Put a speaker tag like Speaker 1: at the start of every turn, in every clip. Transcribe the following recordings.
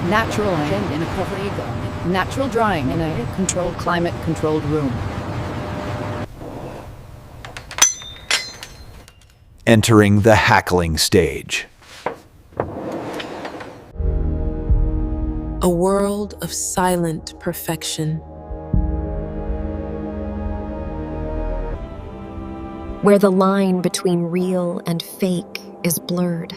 Speaker 1: Natural and in a cover. Natural drying in a controlled, climate-controlled room.
Speaker 2: Entering the hackling stage.
Speaker 3: A world of silent perfection,
Speaker 4: where the line between real and fake is blurred.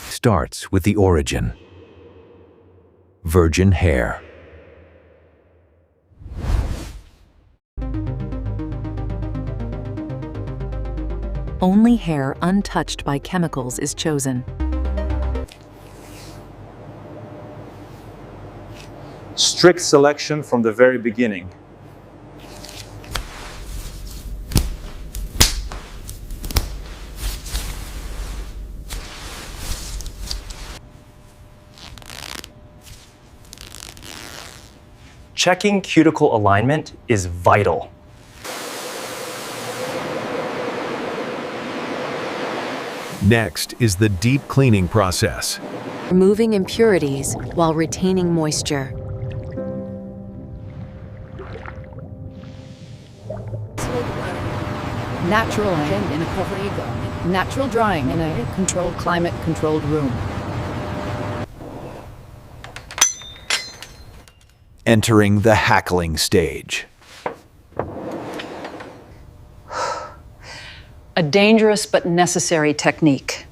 Speaker 2: Starts with the origin. Virgin hair.
Speaker 5: Only hair untouched by chemicals is chosen.
Speaker 6: Strict selection from the very beginning.
Speaker 7: Checking cuticle alignment is vital.
Speaker 2: Next is the deep cleaning process.
Speaker 5: Removing impurities while retaining moisture.
Speaker 1: Natural and in a cover. Natural drying in a controlled, climate-controlled room.
Speaker 2: Entering the hackling stage.
Speaker 8: A dangerous but necessary technique.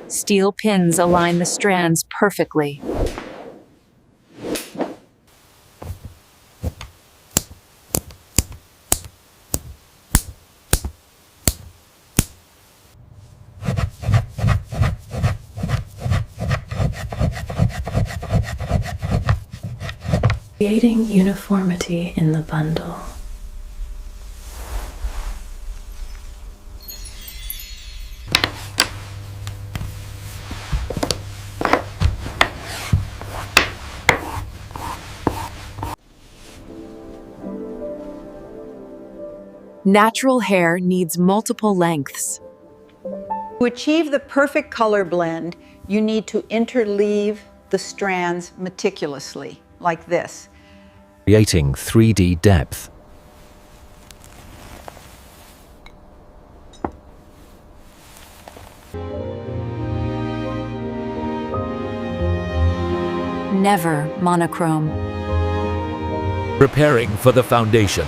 Speaker 5: Steel pins align the strands perfectly.
Speaker 3: creating uniformity in the bundle.
Speaker 5: Natural hair needs multiple lengths.
Speaker 9: To achieve the perfect color blend, you need to interleave the strands meticulously, like this.
Speaker 2: Creating 3D depth.
Speaker 5: Never monochrome.
Speaker 2: Preparing for the foundation.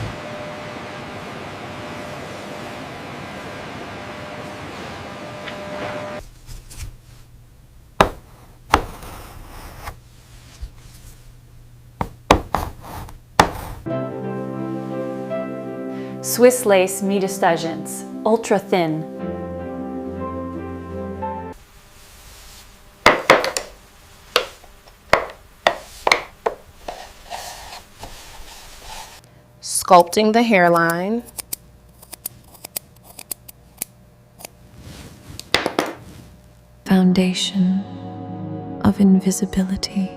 Speaker 10: Swiss lace midi-stagions, ultra thin.
Speaker 3: Sculpting the hairline. Foundation of invisibility.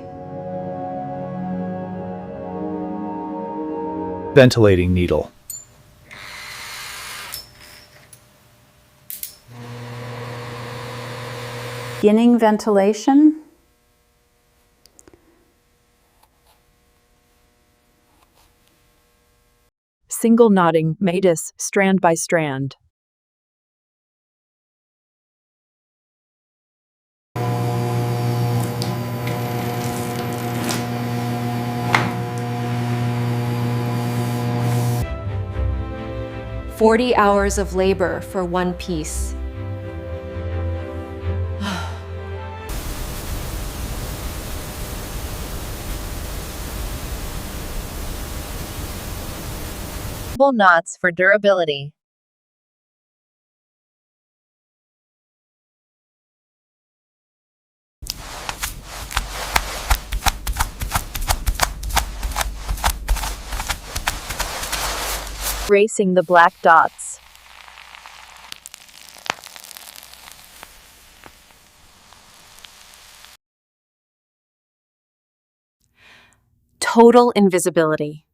Speaker 6: Ventilating needle.
Speaker 9: Beginning ventilation.
Speaker 5: Single knotting matus strand by strand.
Speaker 4: "40 hours of labor for one piece."
Speaker 11: Knots for durability.
Speaker 5: Tracing the black dots.
Speaker 3: Total invisibility.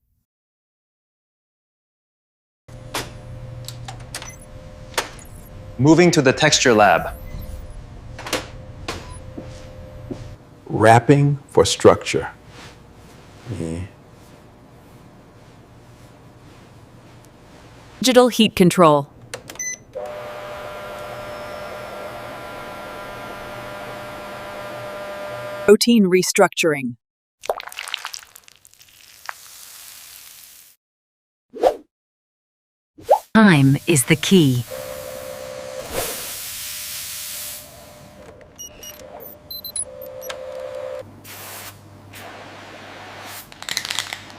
Speaker 7: Moving to the texture lab.
Speaker 2: Wrapping for structure.
Speaker 5: Digital heat control. Protein restructuring. Time is the key.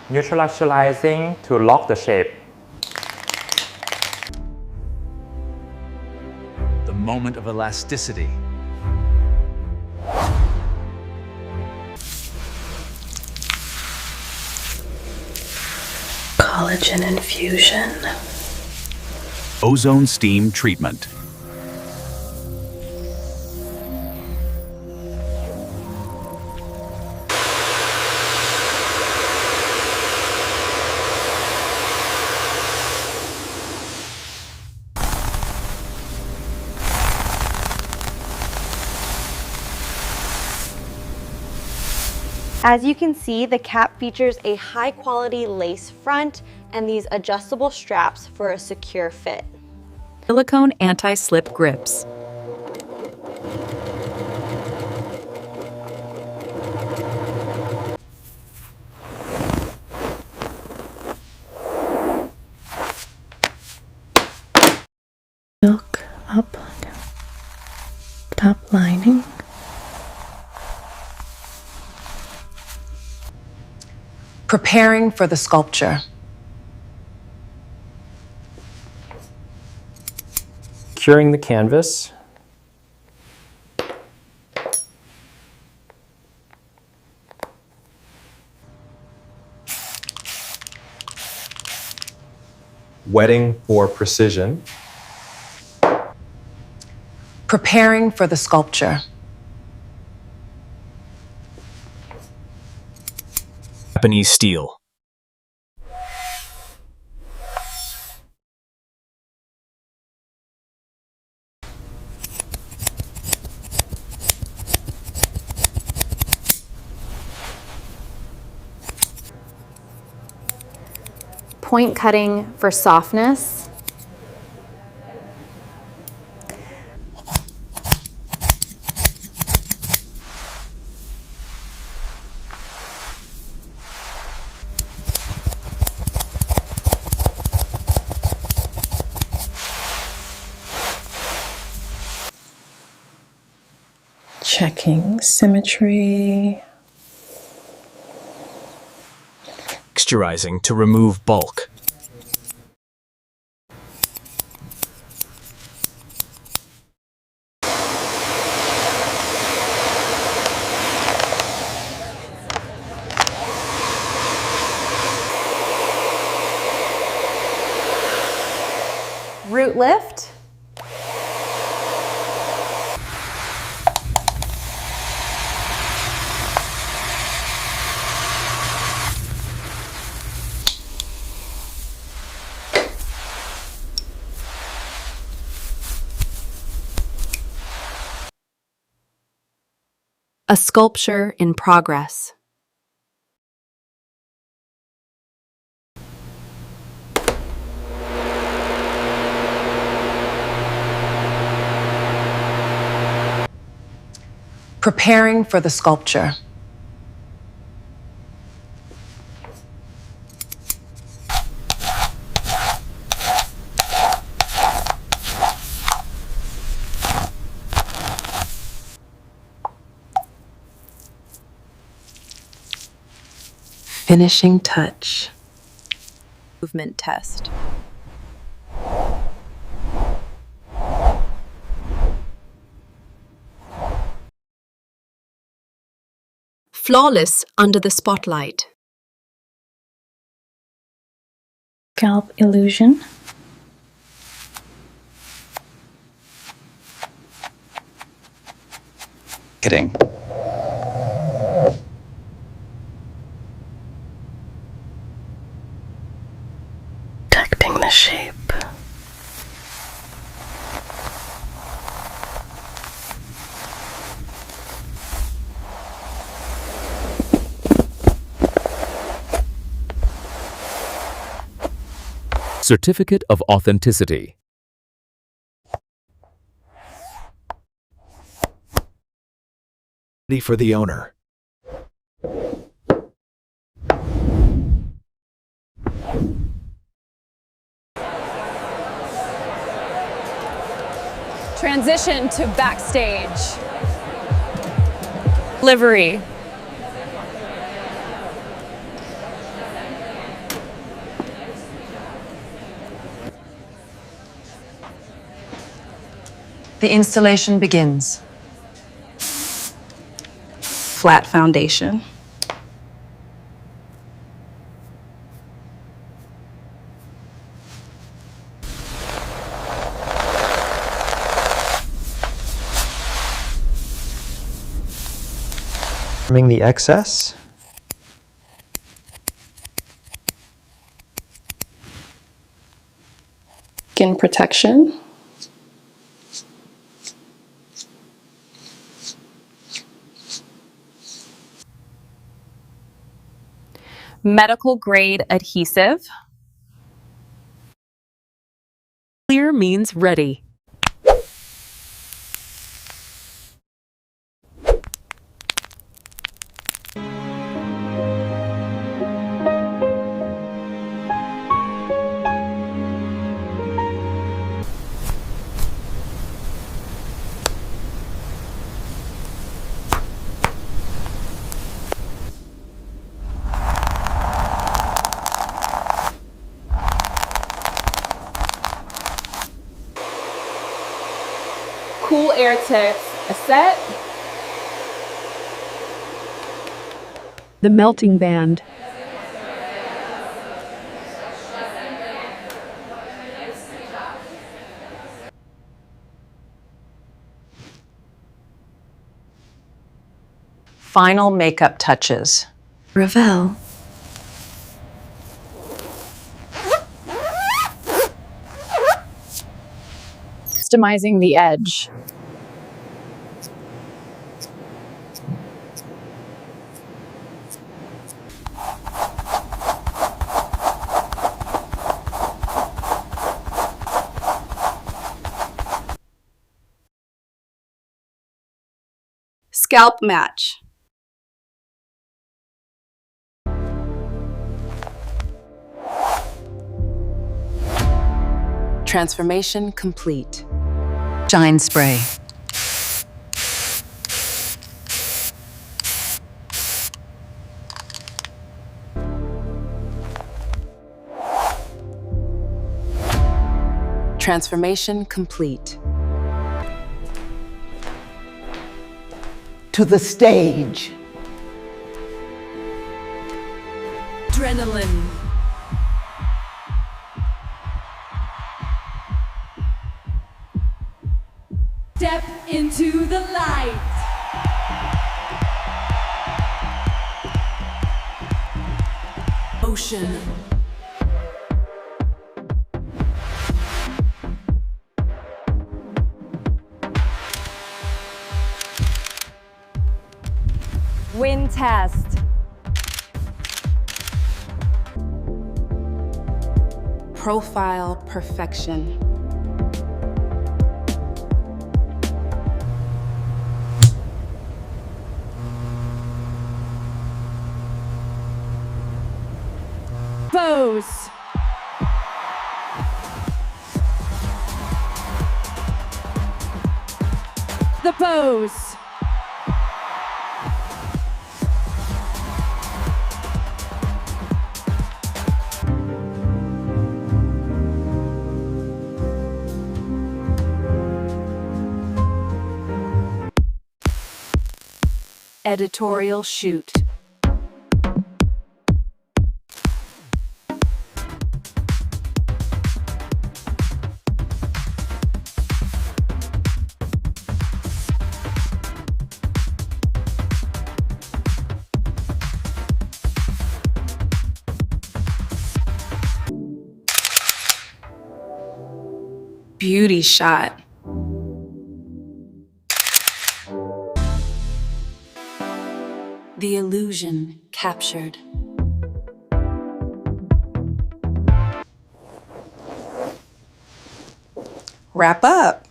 Speaker 7: Neutralizing to lock the shape.
Speaker 2: The moment of elasticity.
Speaker 3: Collagen infusion.
Speaker 2: Ozone steam treatment.
Speaker 12: As you can see, the cap features a high-quality lace front and these adjustable straps for a secure fit.
Speaker 5: Silicone anti-slip grips.
Speaker 3: Silk up, top lining.
Speaker 5: Preparing for the sculpture.
Speaker 7: Curing the canvas. Wetting for precision.
Speaker 5: Preparing for the sculpture.
Speaker 2: Japanese steel.
Speaker 10: Point cutting for softness.
Speaker 3: Checking symmetry.
Speaker 2: Texturizing to remove bulk.
Speaker 10: Root lift.
Speaker 3: A sculpture in progress.
Speaker 5: Preparing for the sculpture.
Speaker 3: Finishing touch. Movement test. Flawless under the spotlight. Scalp illusion.
Speaker 7: Kidding.
Speaker 13: Certificate of Authenticity.
Speaker 2: For the owner.
Speaker 10: Transition to backstage. Livery.
Speaker 5: The installation begins.
Speaker 3: Flat foundation.
Speaker 7: Trimming the excess.
Speaker 3: Skin protection. Medical grade adhesive.
Speaker 5: Clear means ready.
Speaker 3: Cool air text. A set.
Speaker 5: The melting band.
Speaker 8: Final makeup touches.
Speaker 3: Reveal.
Speaker 1: Customizing the edge.
Speaker 3: Scalp match.
Speaker 5: Transformation complete.
Speaker 8: Shine spray.
Speaker 5: Transformation complete.
Speaker 9: To the stage.
Speaker 5: Adrenaline.
Speaker 10: Step into the light.
Speaker 5: Ocean.
Speaker 10: Wind test.
Speaker 3: Profile perfection.
Speaker 10: Pose. The pose.
Speaker 5: Editorial shoot.
Speaker 3: Beauty shot.
Speaker 5: The illusion captured.
Speaker 3: Wrap up.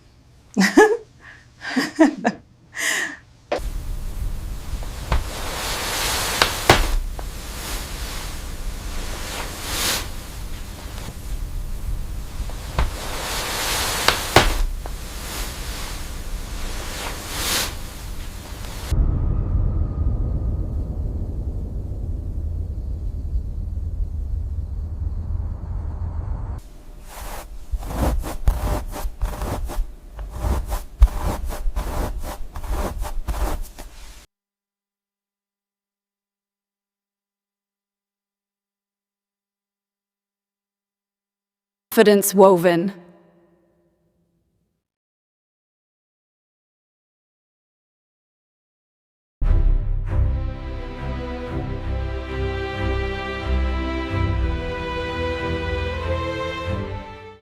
Speaker 3: Confidence woven.